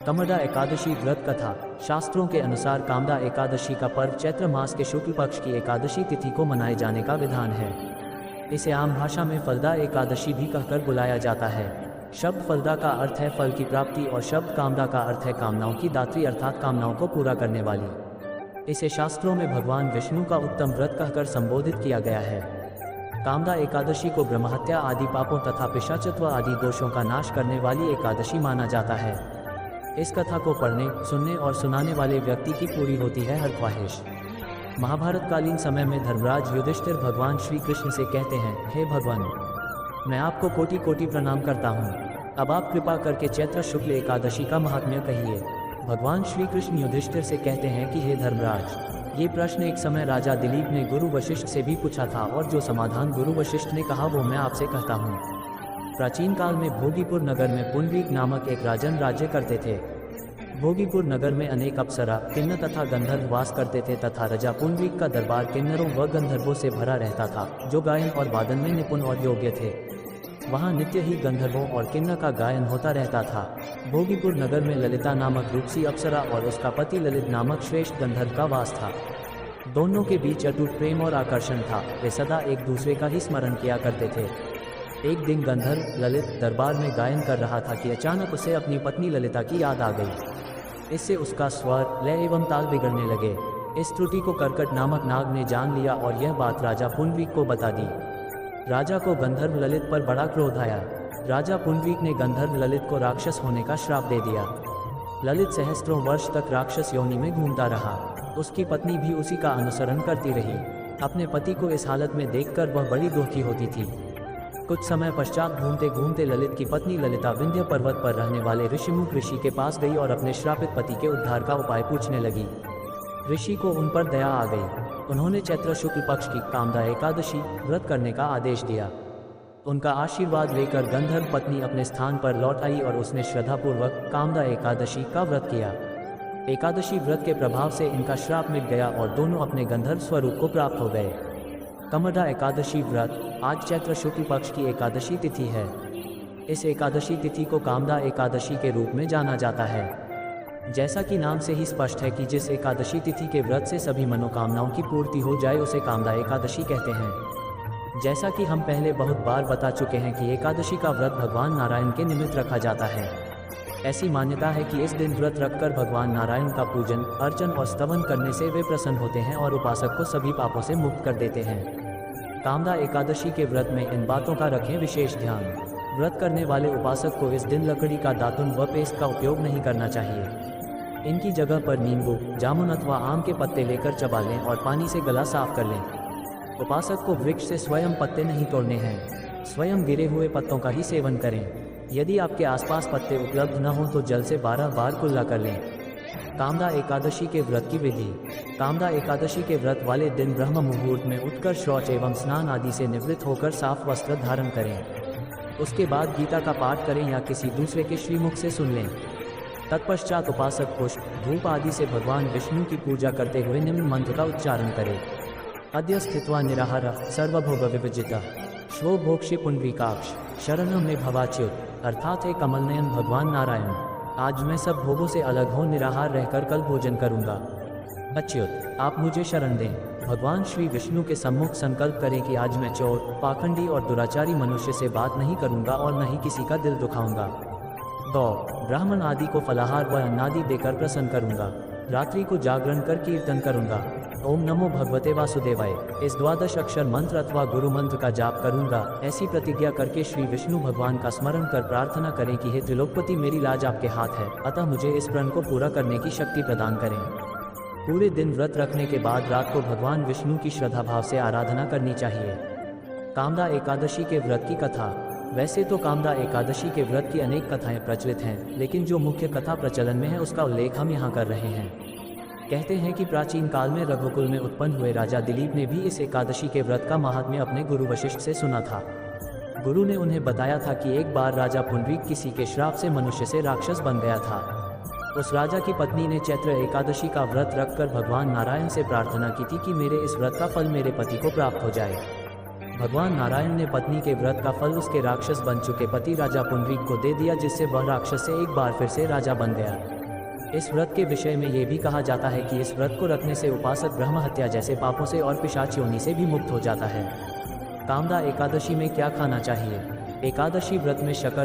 कामदा एकादशी व्रत कथा। शास्त्रों के अनुसार कामदा एकादशी का पर्व चैत्र मास के शुक्ल पक्ष की एकादशी तिथि को मनाए जाने का विधान है। इसे आम भाषा में फलदा एकादशी भी कहकर बुलाया जाता है। शब्द फलदा का अर्थ है फल की प्राप्ति और शब्द कामदा का अर्थ है कामनाओं की दात्री अर्थात कामनाओं को पूरा करने वाली। इसे शास्त्रों में भगवान विष्णु का उत्तम व्रत कहकर संबोधित किया गया है। कामदा एकादशी को ब्रह्महत्या आदि पापों तथा पिशाचत्व आदि दोषों का नाश करने वाली एकादशी माना जाता है। इस कथा को पढ़ने, सुनने और सुनाने वाले व्यक्ति की पूरी होती है हर ख्वाहिश। महाभारत कालीन समय में धर्मराज युधिष्ठिर भगवान श्री कृष्ण से कहते हैं, हे भगवान, मैं आपको कोटि कोटि प्रणाम करता हूँ। अब आप कृपा करके चैत्र शुक्ल एकादशी का महात्म्य कहिए। भगवान श्री कृष्ण युधिष्ठिर से कहते हैं कि हे धर्मराज, ये प्रश्न एक समय राजा दिलीप ने गुरु वशिष्ठ से भी पूछा था और जो समाधान गुरु वशिष्ठ ने कहा वो मैं आपसे कहता हूँ। प्राचीन काल में भोगीपुर नगर में पुंडरीक नामक एक राजन राज्य करते थे। भोगीपुर नगर में अनेक अप्सरा, किन्नर तथा गंधर्व वास करते थे तथा राजा पुंडरीक का दरबार किन्नरों व गंधर्वों से भरा रहता था, जो गायन और वादन में निपुण और योग्य थे। वहाँ नित्य ही गंधर्वों और किन्नर का गायन होता रहता था। भोगीपुर नगर में ललिता नामक रूपसी अप्सरा और उसका पति ललित नामक श्रेष्ठ गंधर्व का वास था। दोनों के बीच अटूट प्रेम और आकर्षण था। वे सदा एक दूसरे का ही स्मरण किया करते थे। एक दिन गंधर्व ललित दरबार में गायन कर रहा था कि अचानक उसे अपनी पत्नी ललिता की याद आ गई। इससे उसका स्वर, लय एवं ताल बिगड़ने लगे। इस त्रुटि को कर्कट नामक नाग ने जान लिया और यह बात राजा पुंडरीक को बता दी। राजा को गंधर्व ललित पर बड़ा क्रोध आया। राजा पुंडरीक ने गंधर्व ललित को राक्षस होने का श्राप दे दिया। ललित सहस्त्रों वर्ष तक राक्षस योनि में घूमता रहा। उसकी पत्नी भी उसी का अनुसरण करती रही। अपने पति को इस हालत में देखकर वह बड़ी दुखी होती थी। कुछ समय पश्चात घूमते घूमते ललित की पत्नी ललिता विंध्य पर्वत पर रहने वाले ऋषिमुख ऋषि के पास गई और अपने श्रापित पति के उद्धार का उपाय पूछने लगी। ऋषि को उन पर दया आ गई। उन्होंने चैत्र शुक्ल पक्ष की कामदा एकादशी व्रत करने का आदेश दिया। उनका आशीर्वाद लेकर गंधर्व पत्नी अपने स्थान पर लौट आई और उसने श्रद्धापूर्वक कामदा एकादशी का व्रत किया। एकादशी व्रत के प्रभाव से इनका श्राप मिट गया और दोनों अपने गंधर्व स्वरूप को प्राप्त हो गए। कामदा एकादशी व्रत आज चैत्र शुक्ल पक्ष की एकादशी तिथि है। इस एकादशी तिथि को कामदा एकादशी के रूप में जाना जाता है। जैसा कि नाम से ही स्पष्ट है कि जिस एकादशी तिथि के व्रत से सभी मनोकामनाओं की पूर्ति हो जाए उसे कामदा एकादशी कहते हैं। जैसा कि हम पहले बहुत बार बता चुके हैं कि एकादशी का व्रत भगवान नारायण के निमित्त रखा जाता है। ऐसी मान्यता है कि इस दिन व्रत रखकर भगवान नारायण का पूजन, अर्चन और स्तवन करने से वे प्रसन्न होते हैं और उपासक को सभी पापों से मुक्त कर देते हैं। कामदा एकादशी के व्रत में इन बातों का रखें विशेष ध्यान। व्रत करने वाले उपासक को इस दिन लकड़ी का दातुन व पेस्ट का उपयोग नहीं करना चाहिए। इनकी जगह पर नींबू, जामुन अथवा आम के पत्ते लेकर चबा लें और पानी से गला साफ कर लें। उपासक को वृक्ष से स्वयं पत्ते नहीं तोड़ने हैं। स्वयं गिरे हुए पत्तों का ही सेवन करें। यदि आपके आसपास पत्ते उपलब्ध न हो तो जल से 12 बार कुल्ला कर लें। कामदा एकादशी के व्रत की विधि। कामदा एकादशी के व्रत वाले दिन ब्रह्म मुहूर्त में उठकर शौच एवं स्नान आदि से निवृत्त होकर साफ वस्त्र धारण करें। उसके बाद गीता का पाठ करें या किसी दूसरे के श्रीमुख से सुन लें। तत्पश्चात उपासक पुष्प, धूप आदि से भगवान विष्णु की पूजा करते हुए निम्न मंत्र का उच्चारण करें। अद्य स्थित्वा निराहारः सर्वभोग विविजितः श्वो भोक्षि पुंडरीकाक्ष शरणं मे भवाच्युत। अर्थात हे कमलनयन भगवान नारायण, आज मैं सब भोगों से अलग हो निराहार रहकर कल भोजन करूंगा। अच्युत, आप मुझे शरण दें। भगवान श्री विष्णु के सम्मुख संकल्प करें कि आज मैं चोर, पाखंडी और दुराचारी मनुष्य से बात नहीं करूंगा और न ही किसी का दिल दुखाऊंगा। गौ, ब्राह्मण आदि को फलाहार व अन्नादि देकर प्रसन्न करूंगा। रात्रि को जागरण कर कीर्तन करूंगा। ओम नमो भगवते वासुदेवाय इस 12 अक्षर मंत्र अथवा गुरु मंत्र का जाप करूंगा। ऐसी प्रतिज्ञा करके श्री विष्णु भगवान का स्मरण कर प्रार्थना करें कि हे त्रिलोकपति, मेरी लाज आपके हाथ है, अतः मुझे इस प्रण को पूरा करने की शक्ति प्रदान करें। पूरे दिन व्रत रखने के बाद रात को भगवान विष्णु की श्रद्धा भाव से आराधना करनी चाहिए। कामदा एकादशी के व्रत की कथा। वैसे तो कामदा एकादशी के व्रत की अनेक कथाएं प्रचलित हैं, लेकिन जो मुख्य कथा प्रचलन में है उसका उल्लेख हम यहाँ कर रहे हैं। कहते हैं कि प्राचीन काल में रघुकुल में उत्पन्न हुए राजा दिलीप ने भी इस एकादशी के व्रत का महात्म्य अपने गुरु वशिष्ठ से सुना था। गुरु ने उन्हें बताया था कि एक बार राजा पुंडरीक किसी के श्राप से मनुष्य से राक्षस बन गया था। उस राजा की पत्नी ने चैत्र एकादशी का व्रत रखकर भगवान नारायण से प्रार्थना की थी कि मेरे इस व्रत का फल मेरे पति को प्राप्त हो जाए। भगवान नारायण ने पत्नी के व्रत का फल उसके राक्षस बन चुके पति राजा पुंडरीक को दे दिया, जिससे वह राक्षस से एक बार फिर से राजा बन गया। इस व्रत के विषय में ये भी कहा जाता है कि इस व्रत को रखने से उपासक ब्रह्म हत्या जैसे पापों से और पिशाच योनि से भी मुक्त हो जाता है। कामदा एकादशी में क्या खाना चाहिए? एकादशी व्रत में शक्कर